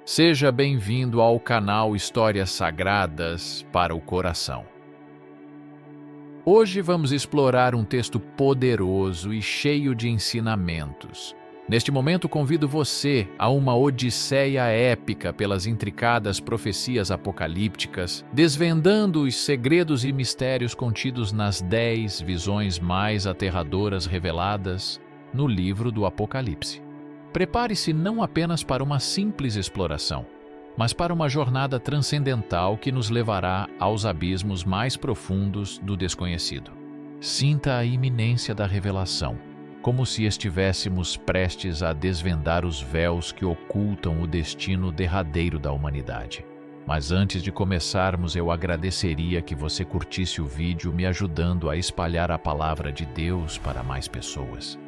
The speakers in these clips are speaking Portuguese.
Seja bem-vindo ao canal Histórias Sagradas para o Coração. Hoje vamos explorar um texto poderoso e cheio de ensinamentos. Neste momento, convido você a uma odisseia épica pelas intricadas profecias apocalípticas, desvendando os segredos e mistérios contidos nas 10 visões mais aterradoras reveladas no livro do Apocalipse. Prepare-se não apenas para uma simples exploração, mas para uma jornada transcendental que nos levará aos abismos mais profundos do desconhecido. Sinta a iminência da revelação, como se estivéssemos prestes a desvendar os véus que ocultam o destino derradeiro da humanidade. Mas antes de começarmos, eu agradeceria que você curtisse o vídeo me ajudando a espalhar a palavra de Deus para mais pessoas.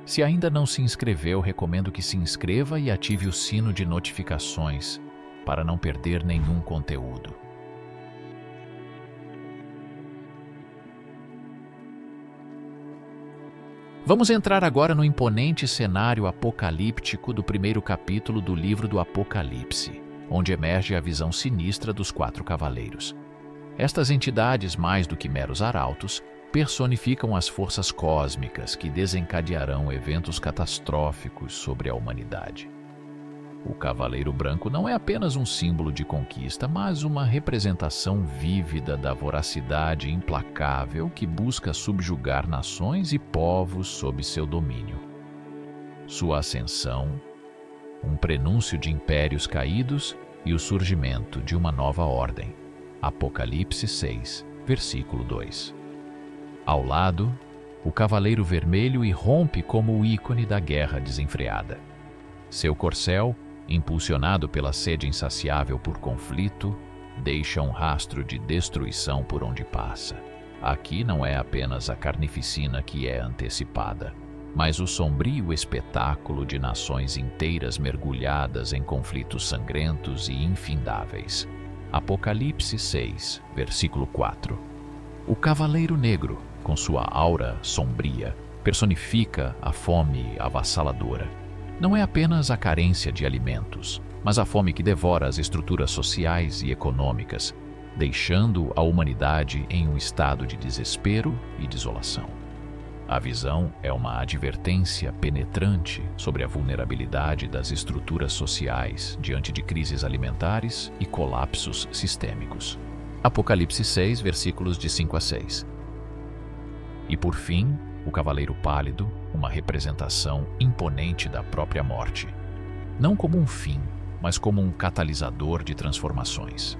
Se ainda não se inscreveu, recomendo que se inscreva e ative o sino de notificações para não perder nenhum conteúdo. Vamos entrar agora no imponente cenário apocalíptico do primeiro capítulo do livro do Apocalipse, onde emerge a visão sinistra dos 4 cavaleiros. Estas entidades, mais do que meros arautos, personificam as forças cósmicas que desencadearão eventos catastróficos sobre a humanidade. O Cavaleiro Branco não é apenas um símbolo de conquista, mas uma representação vívida da voracidade implacável que busca subjugar nações e povos sob seu domínio. Sua ascensão, um prenúncio de impérios caídos e o surgimento de uma nova ordem. Apocalipse 6, versículo 2. Ao lado, o Cavaleiro Vermelho irrompe como o ícone da guerra desenfreada. Seu corcel, impulsionado pela sede insaciável por conflito, deixa um rastro de destruição por onde passa. Aqui não é apenas a carnificina que é antecipada, mas o sombrio espetáculo de nações inteiras mergulhadas em conflitos sangrentos e infindáveis. Apocalipse 6, versículo 4. O Cavaleiro Negro, com sua aura sombria, personifica a fome avassaladora. Não é apenas a carência de alimentos, mas a fome que devora as estruturas sociais e econômicas, deixando a humanidade em um estado de desespero e desolação. A visão é uma advertência penetrante sobre a vulnerabilidade das estruturas sociais diante de crises alimentares e colapsos sistêmicos. Apocalipse 6, versículos de 5 a 6. E por fim, o Cavaleiro Pálido, uma representação imponente da própria morte. Não como um fim, mas como um catalisador de transformações.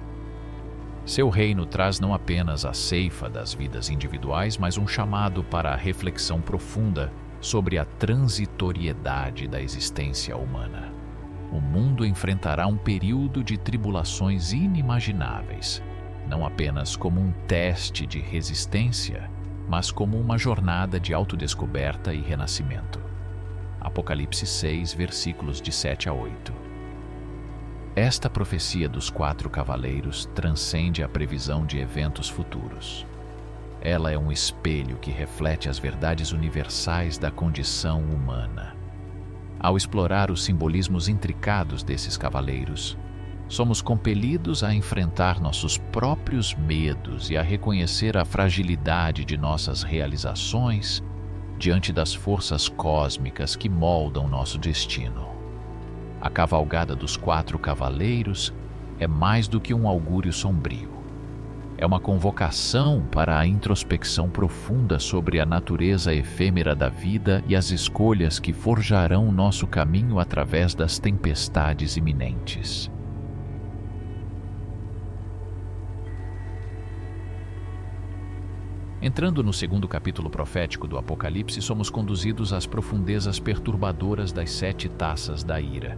Seu reino traz não apenas a ceifa das vidas individuais, mas um chamado para a reflexão profunda sobre a transitoriedade da existência humana. O mundo enfrentará um período de tribulações inimagináveis, não apenas como um teste de resistência, mas como uma jornada de autodescoberta e renascimento. Apocalipse 6, versículos de 7 a 8. Esta profecia dos 4 cavaleiros transcende a previsão de eventos futuros. Ela é um espelho que reflete as verdades universais da condição humana. Ao explorar os simbolismos intricados desses cavaleiros, somos compelidos a enfrentar nossos próprios medos e a reconhecer a fragilidade de nossas realizações diante das forças cósmicas que moldam nosso destino. A cavalgada dos 4 cavaleiros é mais do que um augúrio sombrio. É uma convocação para a introspecção profunda sobre a natureza efêmera da vida e as escolhas que forjarão nosso caminho através das tempestades iminentes. Entrando no segundo capítulo profético do Apocalipse, somos conduzidos às profundezas perturbadoras das 7 taças da ira.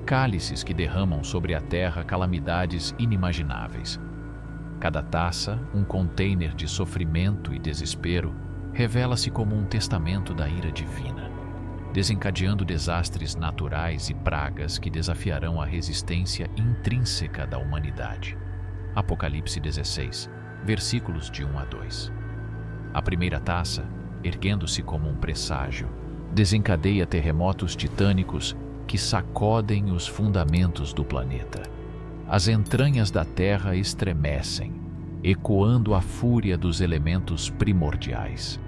Cálices que derramam sobre a terra calamidades inimagináveis. Cada taça, um container de sofrimento e desespero, revela-se como um testamento da ira divina, desencadeando desastres naturais e pragas que desafiarão a resistência intrínseca da humanidade. Apocalipse 16, versículos de 1 a 2. A primeira taça, erguendo-se como um presságio, desencadeia terremotos titânicos que sacodem os fundamentos do planeta. As entranhas da Terra estremecem, ecoando a fúria dos elementos primordiais.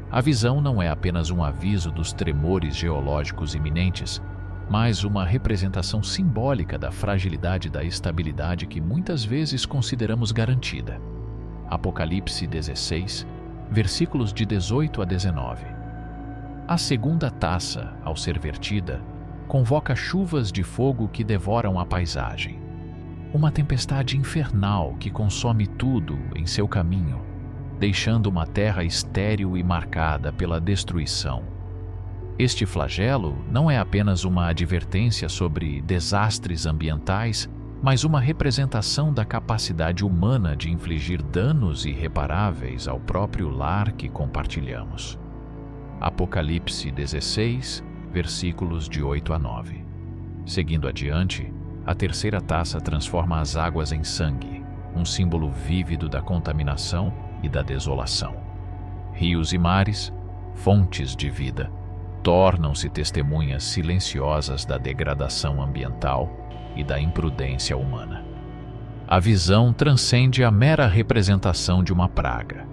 A visão não é apenas um aviso dos tremores geológicos iminentes, mas uma representação simbólica da fragilidade da estabilidade que muitas vezes consideramos garantida. Apocalipse 16, versículos de 18 a 19. A segunda taça, ao ser vertida, convoca chuvas de fogo que devoram a paisagem. Uma tempestade infernal que consome tudo em seu caminho, deixando uma terra estéril e marcada pela destruição. Este flagelo não é apenas uma advertência sobre desastres ambientais, mas uma representação da capacidade humana de infligir danos irreparáveis ao próprio lar que compartilhamos. Apocalipse 16, versículos de 8 a 9. Seguindo adiante, a terceira taça transforma as águas em sangue, um símbolo vívido da contaminação e da desolação. Rios e mares, fontes de vida, tornam-se testemunhas silenciosas da degradação ambiental e da imprudência humana. A visão transcende a mera representação de uma praga.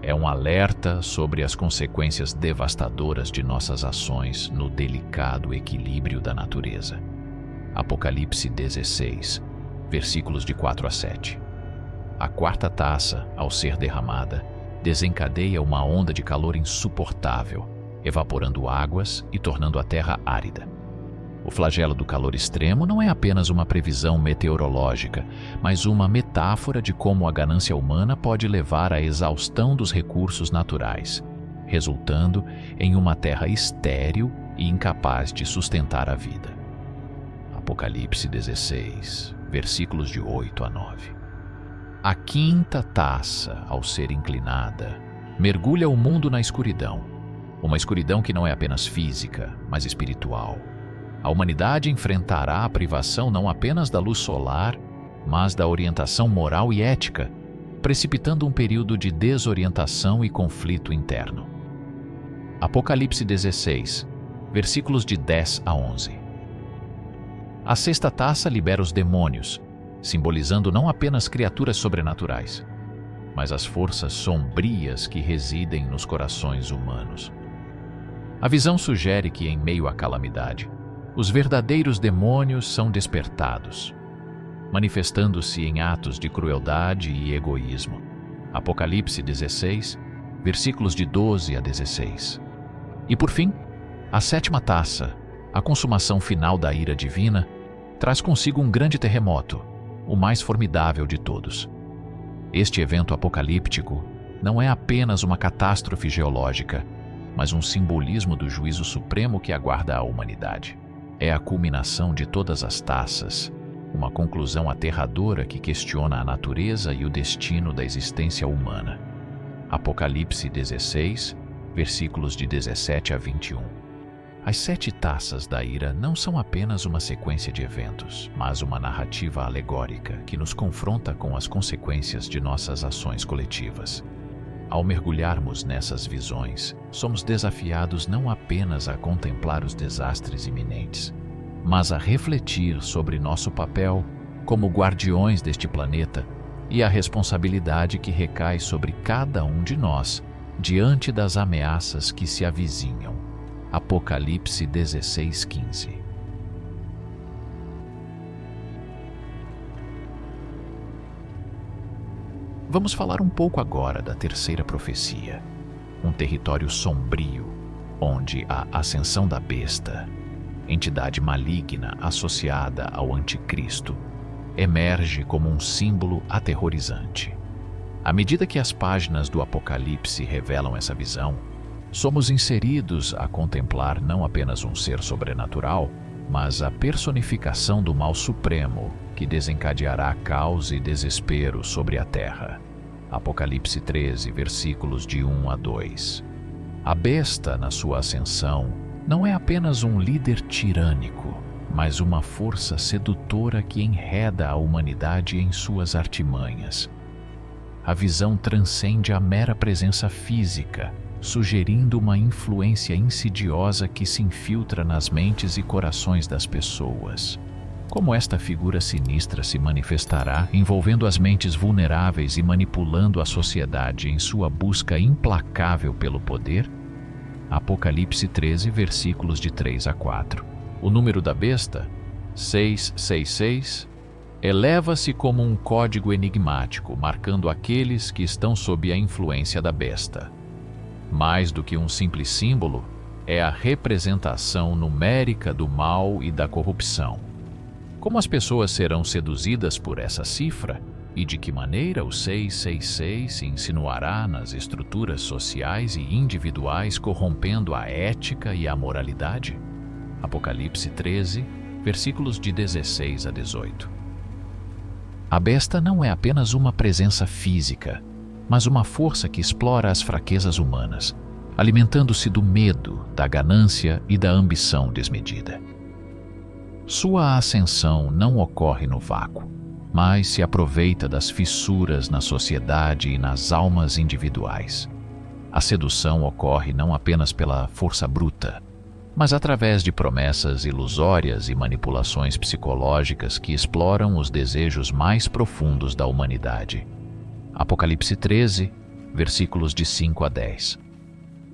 É um alerta sobre as consequências devastadoras de nossas ações no delicado equilíbrio da natureza. Apocalipse 16, versículos de 4 a 7. A quarta taça, ao ser derramada, desencadeia uma onda de calor insuportável, evaporando águas e tornando a terra árida. O flagelo do calor extremo não é apenas uma previsão meteorológica, mas uma metáfora de como a ganância humana pode levar à exaustão dos recursos naturais, resultando em uma terra estéril e incapaz de sustentar a vida. Apocalipse 16, versículos de 8 a 9. A quinta taça, ao ser inclinada, mergulha o mundo na escuridão. Uma escuridão que não é apenas física, mas espiritual. A humanidade enfrentará a privação não apenas da luz solar, mas da orientação moral e ética, precipitando um período de desorientação e conflito interno. Apocalipse 16, versículos de 10 a 11. A sexta taça libera os demônios, simbolizando não apenas criaturas sobrenaturais, mas as forças sombrias que residem nos corações humanos. A visão sugere que, em meio à calamidade, os verdadeiros demônios são despertados, manifestando-se em atos de crueldade e egoísmo. Apocalipse 16, versículos de 12 a 16. E por fim, a sétima taça, a consumação final da ira divina, traz consigo um grande terremoto, o mais formidável de todos. Este evento apocalíptico não é apenas uma catástrofe geológica, mas um simbolismo do juízo supremo que aguarda a humanidade. É a culminação de todas as taças, uma conclusão aterradora que questiona a natureza e o destino da existência humana. Apocalipse 16, versículos de 17 a 21. As 7 taças da ira não são apenas uma sequência de eventos, mas uma narrativa alegórica que nos confronta com as consequências de nossas ações coletivas. Ao mergulharmos nessas visões, somos desafiados não apenas a contemplar os desastres iminentes, mas a refletir sobre nosso papel como guardiões deste planeta e a responsabilidade que recai sobre cada um de nós diante das ameaças que se avizinham. Apocalipse 16:15. Vamos falar um pouco agora da terceira profecia, um território sombrio, onde a ascensão da besta, entidade maligna associada ao anticristo, emerge como um símbolo aterrorizante. À medida que as páginas do Apocalipse revelam essa visão, somos inseridos a contemplar não apenas um ser sobrenatural, mas a personificação do mal supremo que desencadeará caos e desespero sobre a terra. Apocalipse 13, versículos de 1 a 2. A besta, na sua ascensão, não é apenas um líder tirânico, mas uma força sedutora que enreda a humanidade em suas artimanhas. A visão transcende a mera presença física, sugerindo uma influência insidiosa que se infiltra nas mentes e corações das pessoas. Como esta figura sinistra se manifestará, envolvendo as mentes vulneráveis e manipulando a sociedade em sua busca implacável pelo poder? Apocalipse 13, versículos de 3 a 4. O número da besta, 666, eleva-se como um código enigmático, marcando aqueles que estão sob a influência da besta. Mais do que um simples símbolo, é a representação numérica do mal e da corrupção. Como as pessoas serão seduzidas por essa cifra e de que maneira o 666 se insinuará nas estruturas sociais e individuais, corrompendo a ética e a moralidade? Apocalipse 13, versículos de 16 a 18. A besta não é apenas uma presença física, mas uma força que explora as fraquezas humanas, alimentando-se do medo, da ganância e da ambição desmedida. Sua ascensão não ocorre no vácuo, mas se aproveita das fissuras na sociedade e nas almas individuais. A sedução ocorre não apenas pela força bruta, mas através de promessas ilusórias e manipulações psicológicas que exploram os desejos mais profundos da humanidade. Apocalipse 13, versículos de 5 a 10.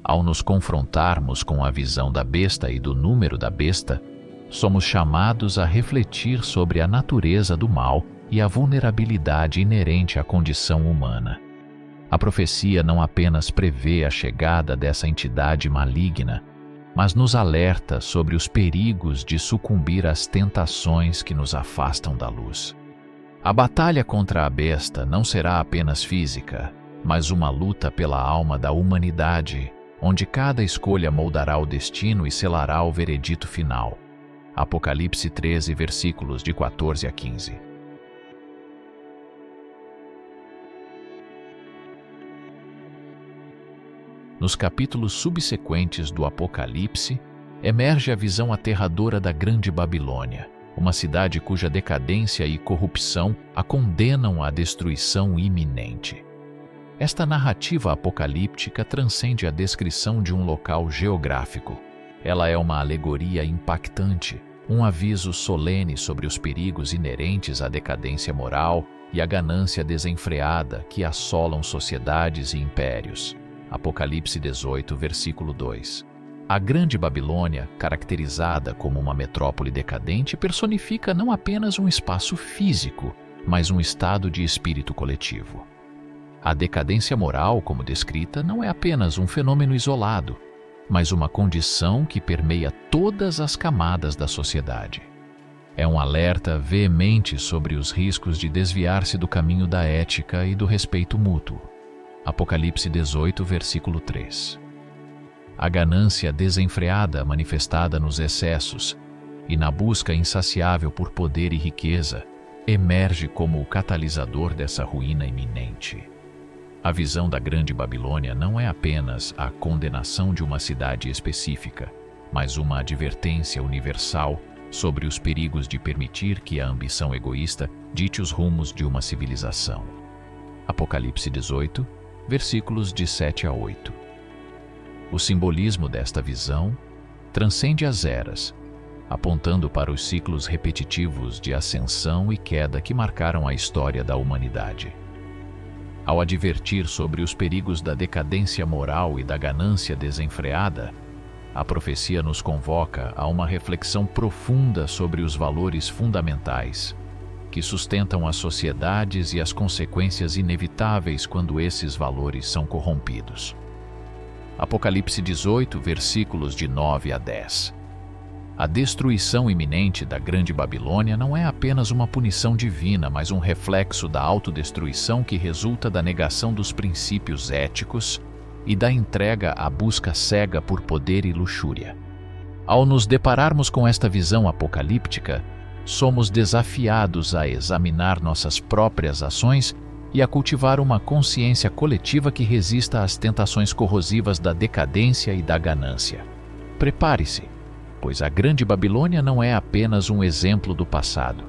Ao nos confrontarmos com a visão da besta e do número da besta, somos chamados a refletir sobre a natureza do mal e a vulnerabilidade inerente à condição humana. A profecia não apenas prevê a chegada dessa entidade maligna, mas nos alerta sobre os perigos de sucumbir às tentações que nos afastam da luz. A batalha contra a besta não será apenas física, mas uma luta pela alma da humanidade, onde cada escolha moldará o destino e selará o veredito final. Apocalipse 13, versículos de 14 a 15. Nos capítulos subsequentes do Apocalipse, emerge a visão aterradora da Grande Babilônia, uma cidade cuja decadência e corrupção a condenam à destruição iminente. Esta narrativa apocalíptica transcende a descrição de um local geográfico. Ela é uma alegoria impactante, um aviso solene sobre os perigos inerentes à decadência moral e à ganância desenfreada que assolam sociedades e impérios. Apocalipse 18, versículo 2. A Grande Babilônia, caracterizada como uma metrópole decadente, personifica não apenas um espaço físico, mas um estado de espírito coletivo. A decadência moral, como descrita, não é apenas um fenômeno isolado, mas uma condição que permeia todas as camadas da sociedade. É um alerta veemente sobre os riscos de desviar-se do caminho da ética e do respeito mútuo. Apocalipse 18, versículo 3. A ganância desenfreada manifestada nos excessos e na busca insaciável por poder e riqueza emerge como o catalisador dessa ruína iminente. A visão da Grande Babilônia não é apenas a condenação de uma cidade específica, mas uma advertência universal sobre os perigos de permitir que a ambição egoísta dite os rumos de uma civilização. Apocalipse 18, versículos de 7 a 8. O simbolismo desta visão transcende as eras, apontando para os ciclos repetitivos de ascensão e queda que marcaram a história da humanidade. Ao advertir sobre os perigos da decadência moral e da ganância desenfreada, a profecia nos convoca a uma reflexão profunda sobre os valores fundamentais que sustentam as sociedades e as consequências inevitáveis quando esses valores são corrompidos. Apocalipse 18, versículos de 9 a 10. A destruição iminente da Grande Babilônia não é apenas uma punição divina, mas um reflexo da autodestruição que resulta da negação dos princípios éticos e da entrega à busca cega por poder e luxúria. Ao nos depararmos com esta visão apocalíptica, somos desafiados a examinar nossas próprias ações e a cultivar uma consciência coletiva que resista às tentações corrosivas da decadência e da ganância. Prepare-se, pois a Grande Babilônia não é apenas um exemplo do passado,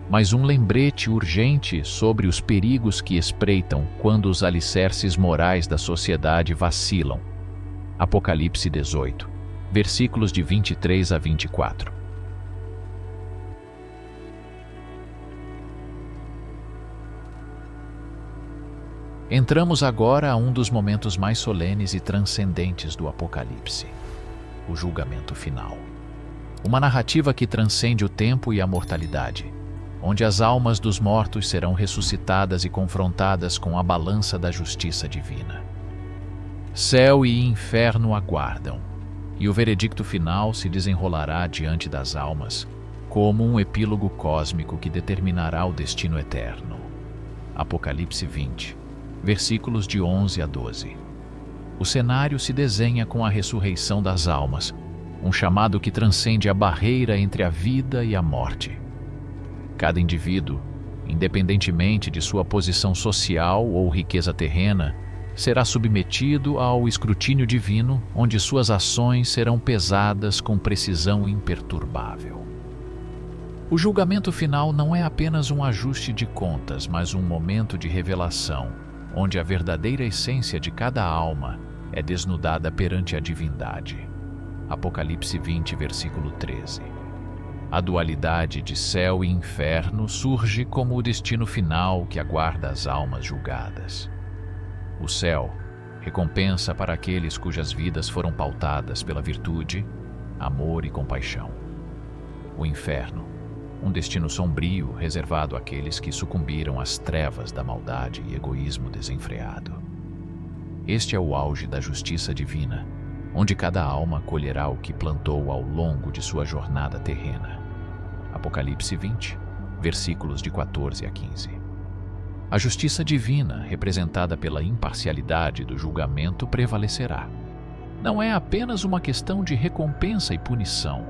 mas um lembrete urgente sobre os perigos que espreitam quando os alicerces morais da sociedade vacilam. Apocalipse 18, versículos de 23 a 24. Entramos agora a um dos momentos mais solenes e transcendentes do Apocalipse, o julgamento final. Uma narrativa que transcende o tempo e a mortalidade, onde as almas dos mortos serão ressuscitadas e confrontadas com a balança da justiça divina. Céu e inferno aguardam, e o veredicto final se desenrolará diante das almas, como um epílogo cósmico que determinará o destino eterno. Apocalipse 20, versículos de 11 a 12. O cenário se desenha com a ressurreição das almas, um chamado que transcende a barreira entre a vida e a morte. Cada indivíduo, independentemente de sua posição social ou riqueza terrena, será submetido ao escrutínio divino, onde suas ações serão pesadas com precisão imperturbável. O julgamento final não é apenas um ajuste de contas, mas um momento de revelação, onde a verdadeira essência de cada alma é desnudada perante a divindade. Apocalipse 20, versículo 13. A dualidade de céu e inferno surge como o destino final que aguarda as almas julgadas. O céu, recompensa para aqueles cujas vidas foram pautadas pela virtude, amor e compaixão. O inferno, um destino sombrio reservado àqueles que sucumbiram às trevas da maldade e egoísmo desenfreado. Este é o auge da justiça divina, onde cada alma colherá o que plantou ao longo de sua jornada terrena. Apocalipse 20, versículos de 14 a 15. A justiça divina, representada pela imparcialidade do julgamento, prevalecerá. Não é apenas uma questão de recompensa e punição,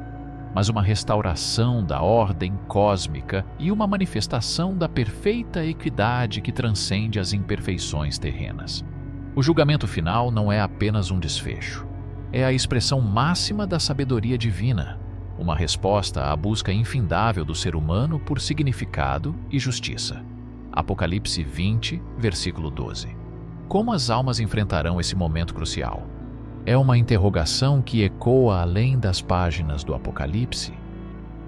mas uma restauração da ordem cósmica e uma manifestação da perfeita equidade que transcende as imperfeições terrenas. O julgamento final não é apenas um desfecho. É a expressão máxima da sabedoria divina, uma resposta à busca infindável do ser humano por significado e justiça. Apocalipse 20, versículo 12. Como as almas enfrentarão esse momento crucial? É uma interrogação que ecoa além das páginas do Apocalipse,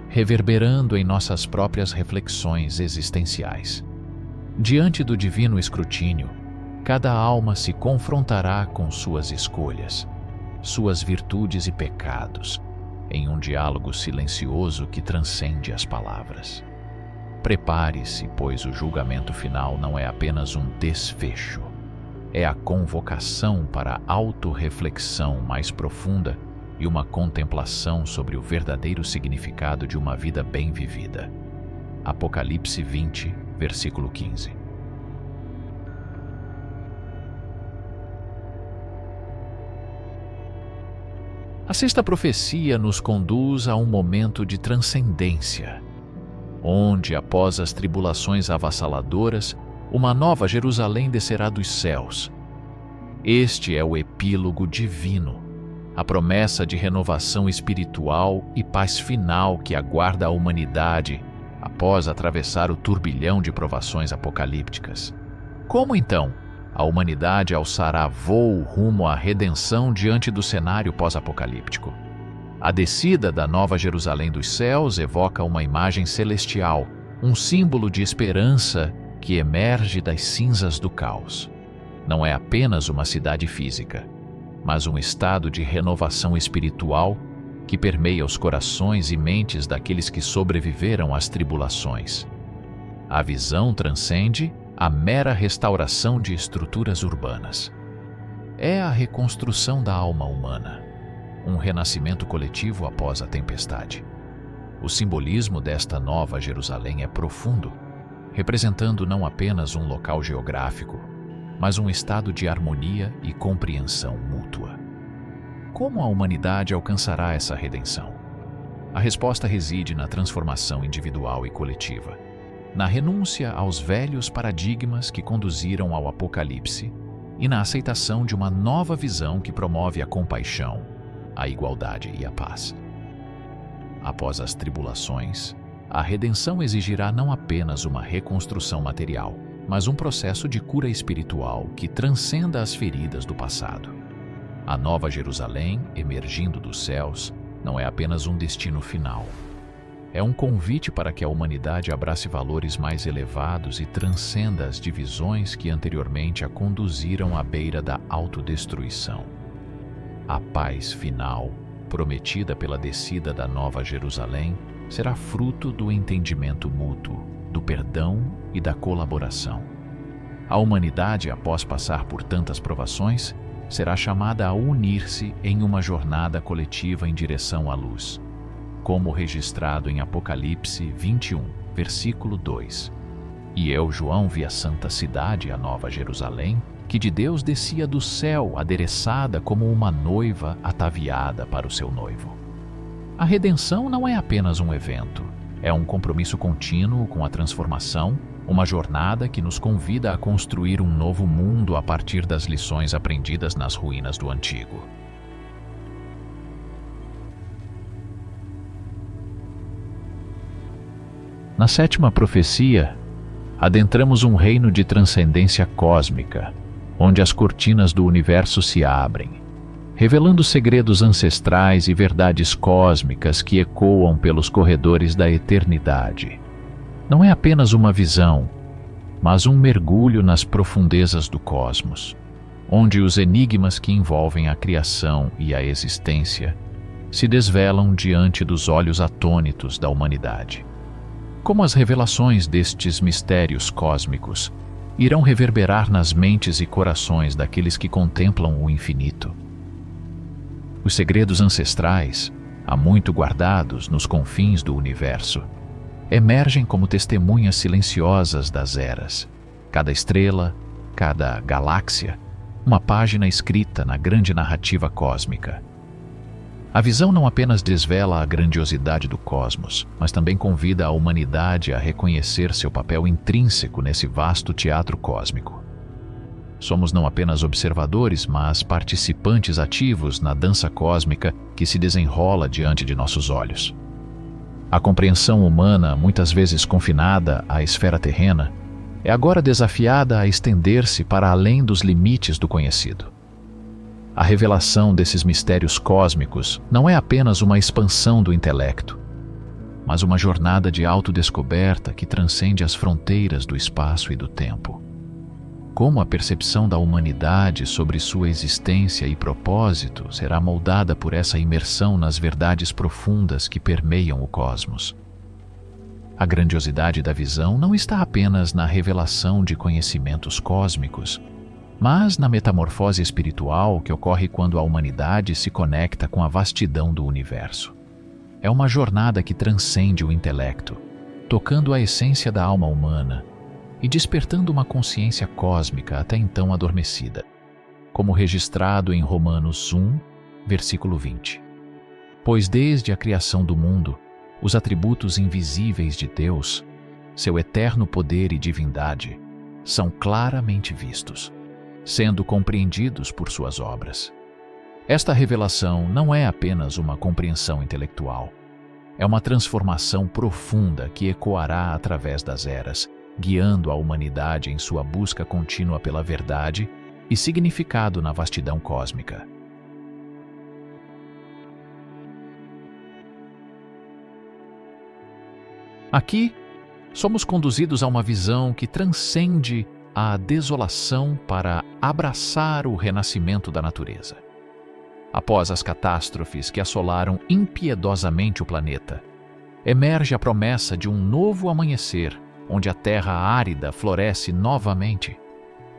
reverberando em nossas próprias reflexões existenciais. Diante do divino escrutínio, cada alma se confrontará com suas escolhas, suas virtudes e pecados, em um diálogo silencioso que transcende as palavras. Prepare-se, pois o julgamento final não é apenas um desfecho. É a convocação para a autorreflexão mais profunda e uma contemplação sobre o verdadeiro significado de uma vida bem vivida. Apocalipse 20, versículo 15. A sexta profecia nos conduz a um momento de transcendência, onde, após as tribulações avassaladoras, uma nova Jerusalém descerá dos céus. Este é o epílogo divino, a promessa de renovação espiritual e paz final que aguarda a humanidade após atravessar o turbilhão de provações apocalípticas. Como então a humanidade alçará voo rumo à redenção diante do cenário pós-apocalíptico? A descida da Nova Jerusalém dos céus evoca uma imagem celestial, um símbolo de esperança que emerge das cinzas do caos. Não é apenas uma cidade física, mas um estado de renovação espiritual que permeia os corações e mentes daqueles que sobreviveram às tribulações. A visão transcende a mera restauração de estruturas urbanas. É a reconstrução da alma humana, um renascimento coletivo após a tempestade. O simbolismo desta Nova Jerusalém é profundo, representando não apenas um local geográfico, mas um estado de harmonia e compreensão mútua. Como a humanidade alcançará essa redenção? A resposta reside na transformação individual e coletiva, na renúncia aos velhos paradigmas que conduziram ao Apocalipse e na aceitação de uma nova visão que promove a compaixão, a igualdade e a paz. Após as tribulações, a redenção exigirá não apenas uma reconstrução material, mas um processo de cura espiritual que transcenda as feridas do passado. A Nova Jerusalém, emergindo dos céus, não é apenas um destino final. É um convite para que a humanidade abrace valores mais elevados e transcenda as divisões que anteriormente a conduziram à beira da autodestruição. A paz final, prometida pela descida da Nova Jerusalém, será fruto do entendimento mútuo, do perdão e da colaboração. A humanidade, após passar por tantas provações, será chamada a unir-se em uma jornada coletiva em direção à luz, como registrado em Apocalipse 21, versículo 2. E eu, João, vi a santa cidade, a Nova Jerusalém, que de Deus descia do céu, adereçada como uma noiva ataviada para o seu noivo. A redenção não é apenas um evento, é um compromisso contínuo com a transformação, uma jornada que nos convida a construir um novo mundo a partir das lições aprendidas nas ruínas do antigo. Na sétima profecia, adentramos um reino de transcendência cósmica, onde as cortinas do universo se abrem, revelando segredos ancestrais e verdades cósmicas que ecoam pelos corredores da eternidade. Não é apenas uma visão, mas um mergulho nas profundezas do cosmos, onde os enigmas que envolvem a criação e a existência se desvelam diante dos olhos atônitos da humanidade. Como as revelações destes mistérios cósmicos irão reverberar nas mentes e corações daqueles que contemplam o infinito. Os segredos ancestrais, há muito guardados nos confins do universo, emergem como testemunhas silenciosas das eras. Cada estrela, cada galáxia, uma página escrita na grande narrativa cósmica. A visão não apenas desvela a grandiosidade do cosmos, mas também convida a humanidade a reconhecer seu papel intrínseco nesse vasto teatro cósmico. Somos não apenas observadores, mas participantes ativos na dança cósmica que se desenrola diante de nossos olhos. A compreensão humana, muitas vezes confinada à esfera terrena, é agora desafiada a estender-se para além dos limites do conhecido. A revelação desses mistérios cósmicos não é apenas uma expansão do intelecto, mas uma jornada de autodescoberta que transcende as fronteiras do espaço e do tempo. Como a percepção da humanidade sobre sua existência e propósito será moldada por essa imersão nas verdades profundas que permeiam o cosmos. A grandiosidade da visão não está apenas na revelação de conhecimentos cósmicos, mas na metamorfose espiritual que ocorre quando a humanidade se conecta com a vastidão do universo. É uma jornada que transcende o intelecto, tocando a essência da alma humana e despertando uma consciência cósmica até então adormecida, como registrado em Romanos 1, versículo 20. Pois desde a criação do mundo, os atributos invisíveis de Deus, seu eterno poder e divindade, são claramente vistos, sendo compreendidos por suas obras. Esta revelação não é apenas uma compreensão intelectual, é uma transformação profunda que ecoará através das eras, guiando a humanidade em sua busca contínua pela verdade e significado na vastidão cósmica. Aqui, somos conduzidos a uma visão que transcende a desolação para abraçar o renascimento da natureza. Após as catástrofes que assolaram impiedosamente o planeta, emerge a promessa de um novo amanhecer, onde a terra árida floresce novamente.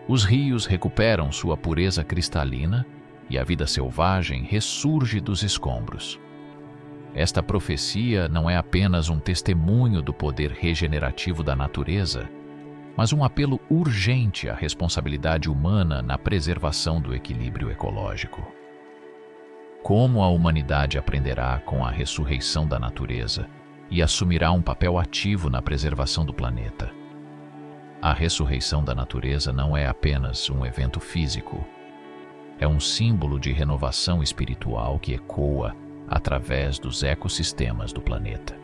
Os rios recuperam sua pureza cristalina e a vida selvagem ressurge dos escombros. Esta profecia não é apenas um testemunho do poder regenerativo da natureza, mas um apelo urgente à responsabilidade humana na preservação do equilíbrio ecológico. Como a humanidade aprenderá com a ressurreição da natureza e assumirá um papel ativo na preservação do planeta? A ressurreição da natureza não é apenas um evento físico, é um símbolo de renovação espiritual que ecoa através dos ecossistemas do planeta.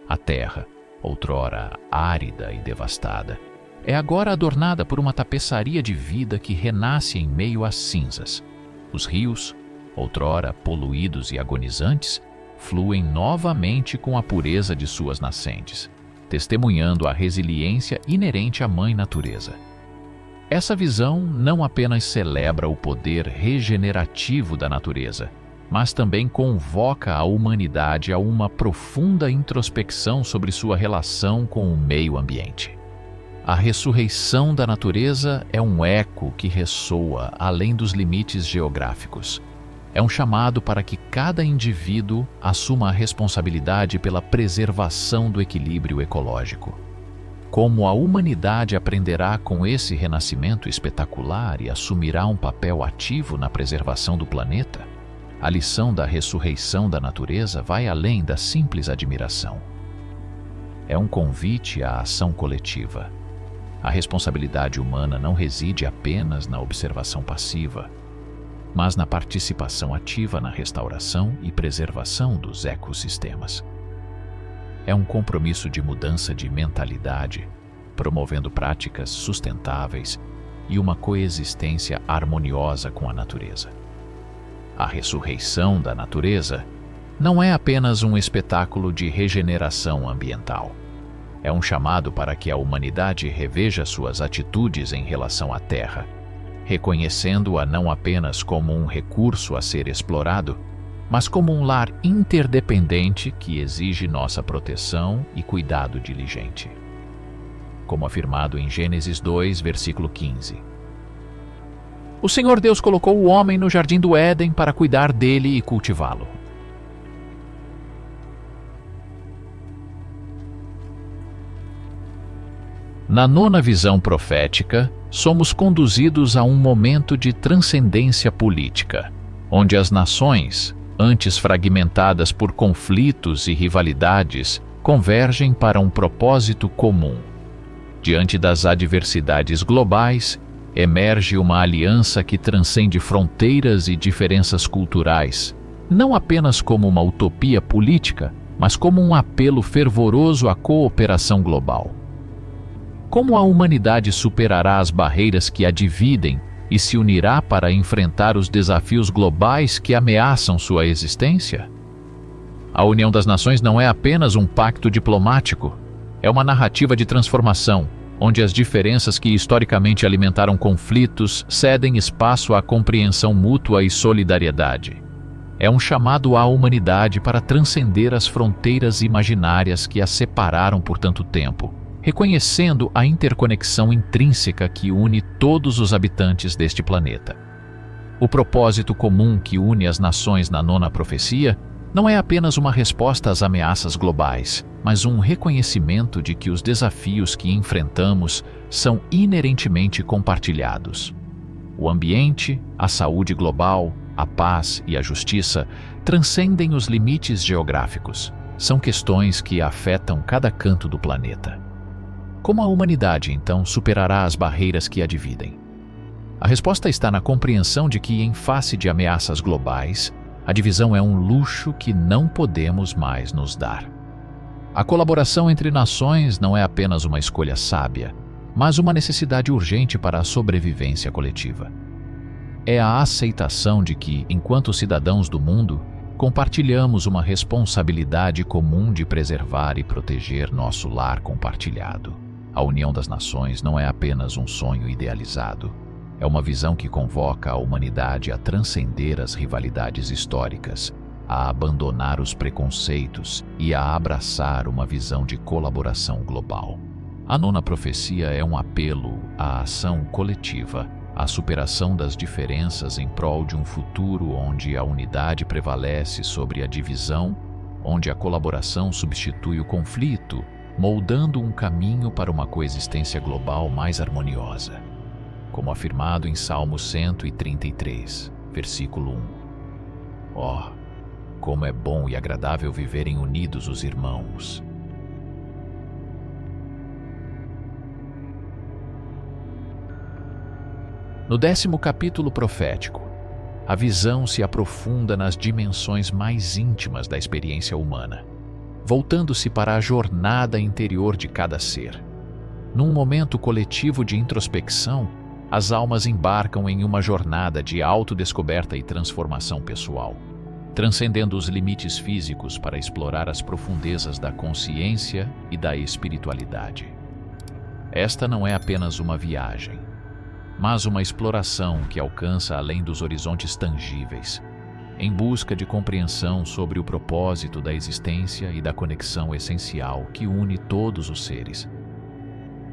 A Terra, outrora árida e devastada, é agora adornada por uma tapeçaria de vida que renasce em meio às cinzas. Os rios, outrora poluídos e agonizantes, fluem novamente com a pureza de suas nascentes, testemunhando a resiliência inerente à Mãe Natureza. Essa visão não apenas celebra o poder regenerativo da natureza, mas também convoca a humanidade a uma profunda introspecção sobre sua relação com o meio ambiente. A ressurreição da natureza é um eco que ressoa além dos limites geográficos. É um chamado para que cada indivíduo assuma a responsabilidade pela preservação do equilíbrio ecológico. Como a humanidade aprenderá com esse renascimento espetacular e assumirá um papel ativo na preservação do planeta, a lição da ressurreição da natureza vai além da simples admiração. É um convite à ação coletiva. A responsabilidade humana não reside apenas na observação passiva, mas na participação ativa na restauração e preservação dos ecossistemas. É um compromisso de mudança de mentalidade, promovendo práticas sustentáveis e uma coexistência harmoniosa com a natureza. A ressurreição da natureza não é apenas um espetáculo de regeneração ambiental. É um chamado para que a humanidade reveja suas atitudes em relação à Terra, reconhecendo-a não apenas como um recurso a ser explorado, mas como um lar interdependente que exige nossa proteção e cuidado diligente. Como afirmado em Gênesis 2, versículo 15. O Senhor Deus colocou o homem no jardim do Éden para cuidar dele e cultivá-lo. Na nona visão profética, somos conduzidos a um momento de transcendência política, onde as nações, antes fragmentadas por conflitos e rivalidades, convergem para um propósito comum. Diante das adversidades globais, emerge uma aliança que transcende fronteiras e diferenças culturais, não apenas como uma utopia política, mas como um apelo fervoroso à cooperação global. Como a humanidade superará as barreiras que a dividem e se unirá para enfrentar os desafios globais que ameaçam sua existência? A União das Nações não é apenas um pacto diplomático, é uma narrativa de transformação, onde as diferenças que historicamente alimentaram conflitos cedem espaço à compreensão mútua e solidariedade. É um chamado à humanidade para transcender as fronteiras imaginárias que a separaram por tanto tempo, reconhecendo a interconexão intrínseca que une todos os habitantes deste planeta. O propósito comum que une as nações na nona profecia não é apenas uma resposta às ameaças globais, mas um reconhecimento de que os desafios que enfrentamos são inerentemente compartilhados. O ambiente, a saúde global, a paz e a justiça transcendem os limites geográficos. São questões que afetam cada canto do planeta. Como a humanidade, então, superará as barreiras que a dividem? A resposta está na compreensão de que, em face de ameaças globais, a divisão é um luxo que não podemos mais nos dar. A colaboração entre nações não é apenas uma escolha sábia, mas uma necessidade urgente para a sobrevivência coletiva. É a aceitação de que, enquanto cidadãos do mundo, compartilhamos uma responsabilidade comum de preservar e proteger nosso lar compartilhado. A União das Nações não é apenas um sonho idealizado. É uma visão que convoca a humanidade a transcender as rivalidades históricas, a abandonar os preconceitos e a abraçar uma visão de colaboração global. A nona profecia é um apelo à ação coletiva, à superação das diferenças em prol de um futuro onde a unidade prevalece sobre a divisão, onde a colaboração substitui o conflito, moldando um caminho para uma coexistência global mais harmoniosa. Como afirmado em Salmo 133, versículo 1. Oh, como é bom e agradável viverem unidos os irmãos! No 10º capítulo profético, a visão se aprofunda nas dimensões mais íntimas da experiência humana, voltando-se para a jornada interior de cada ser. Num momento coletivo de introspecção, as almas embarcam em uma jornada de autodescoberta e transformação pessoal, transcendendo os limites físicos para explorar as profundezas da consciência e da espiritualidade. Esta não é apenas uma viagem, mas uma exploração que alcança além dos horizontes tangíveis, em busca de compreensão sobre o propósito da existência e da conexão essencial que une todos os seres.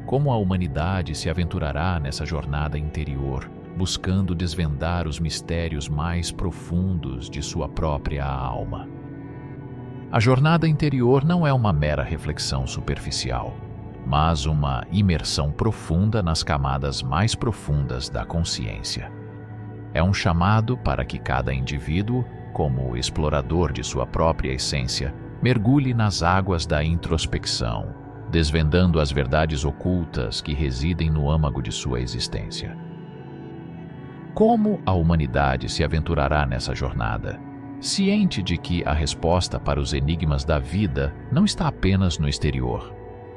Como a humanidade se aventurará nessa jornada interior, buscando desvendar os mistérios mais profundos de sua própria alma? A jornada interior não é uma mera reflexão superficial, mas uma imersão profunda nas camadas mais profundas da consciência. É um chamado para que cada indivíduo, como explorador de sua própria essência, mergulhe nas águas da introspecção, desvendando as verdades ocultas que residem no âmago de sua existência. Como a humanidade se aventurará nessa jornada, ciente de que a resposta para os enigmas da vida não está apenas no exterior,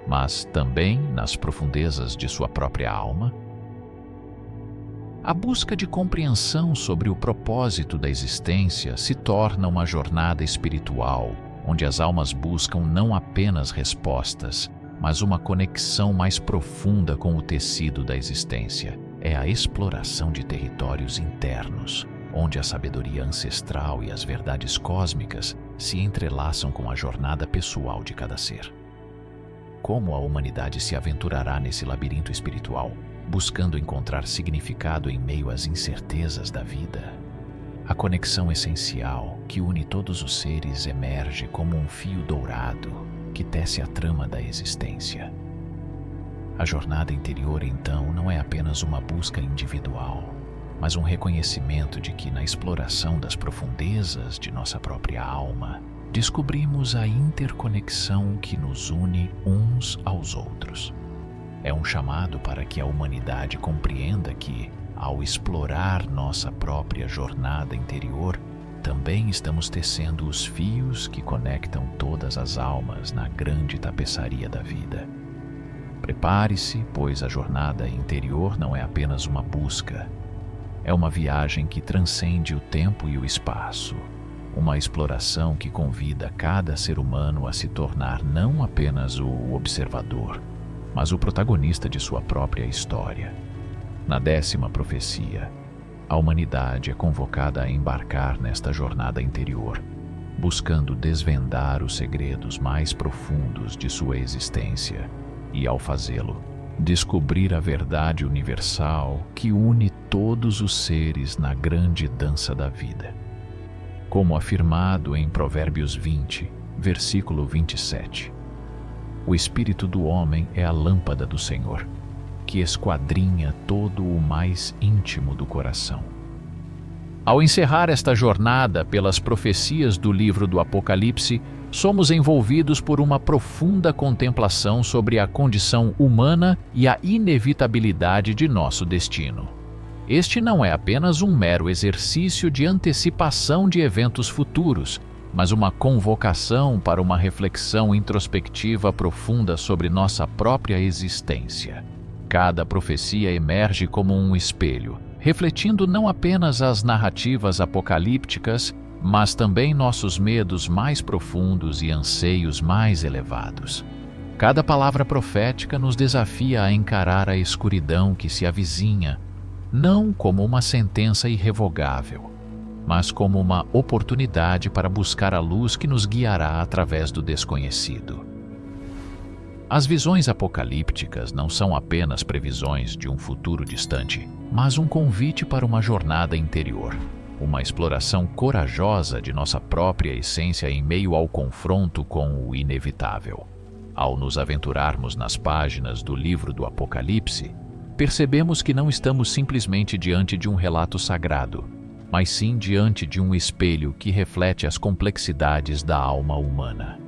mas também nas profundezas de sua própria alma? A busca de compreensão sobre o propósito da existência se torna uma jornada espiritual, onde as almas buscam não apenas respostas, mas uma conexão mais profunda com o tecido da existência. É a exploração de territórios internos, onde a sabedoria ancestral e as verdades cósmicas se entrelaçam com a jornada pessoal de cada ser. Como a humanidade se aventurará nesse labirinto espiritual, buscando encontrar significado em meio às incertezas da vida? A conexão essencial que une todos os seres emerge como um fio dourado que tece a trama da existência. A jornada interior, então, não é apenas uma busca individual, mas um reconhecimento de que, na exploração das profundezas de nossa própria alma, descobrimos a interconexão que nos une uns aos outros. É um chamado para que a humanidade compreenda que, ao explorar nossa própria jornada interior, também estamos tecendo os fios que conectam todas as almas na grande tapeçaria da vida. Prepare-se, pois a jornada interior não é apenas uma busca. É uma viagem que transcende o tempo e o espaço. Uma exploração que convida cada ser humano a se tornar não apenas o observador, mas o protagonista de sua própria história. Na 10ª profecia, a humanidade é convocada a embarcar nesta jornada interior, buscando desvendar os segredos mais profundos de sua existência e, ao fazê-lo, descobrir a verdade universal que une todos os seres na grande dança da vida. Como afirmado em Provérbios 20, versículo 27, o espírito do homem é a lâmpada do Senhor, que esquadrinha todo o mais íntimo do coração. Ao encerrar esta jornada pelas profecias do livro do Apocalipse, somos envolvidos por uma profunda contemplação sobre a condição humana e a inevitabilidade de nosso destino. Este não é apenas um mero exercício de antecipação de eventos futuros, mas uma convocação para uma reflexão introspectiva profunda sobre nossa própria existência. Cada profecia emerge como um espelho, refletindo não apenas as narrativas apocalípticas, mas também nossos medos mais profundos e anseios mais elevados. Cada palavra profética nos desafia a encarar a escuridão que se avizinha, não como uma sentença irrevogável, mas como uma oportunidade para buscar a luz que nos guiará através do desconhecido. As visões apocalípticas não são apenas previsões de um futuro distante, mas um convite para uma jornada interior, uma exploração corajosa de nossa própria essência em meio ao confronto com o inevitável. Ao nos aventurarmos nas páginas do livro do Apocalipse, percebemos que não estamos simplesmente diante de um relato sagrado, mas sim diante de um espelho que reflete as complexidades da alma humana.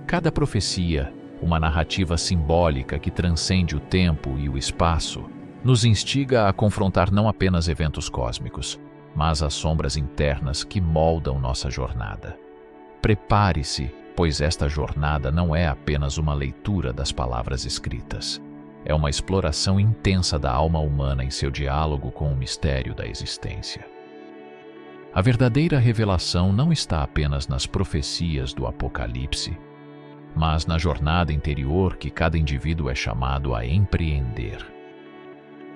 Cada profecia, uma narrativa simbólica que transcende o tempo e o espaço, nos instiga a confrontar não apenas eventos cósmicos, mas as sombras internas que moldam nossa jornada. Prepare-se, pois esta jornada não é apenas uma leitura das palavras escritas. é uma exploração intensa da alma humana em seu diálogo com o mistério da existência. A verdadeira revelação não está apenas nas profecias do Apocalipse, mas na jornada interior que cada indivíduo é chamado a empreender.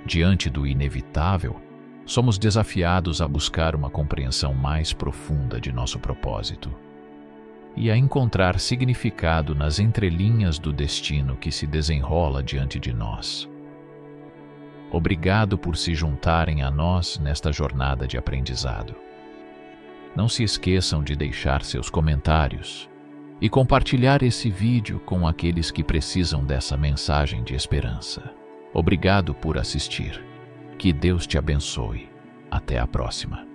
Diante do inevitável, somos desafiados a buscar uma compreensão mais profunda de nosso propósito e a encontrar significado nas entrelinhas do destino que se desenrola diante de nós. Obrigado por se juntarem a nós nesta jornada de aprendizado. Não se esqueçam de deixar seus comentários e compartilhar esse vídeo com aqueles que precisam dessa mensagem de esperança. Obrigado por assistir. Que Deus te abençoe. Até a próxima.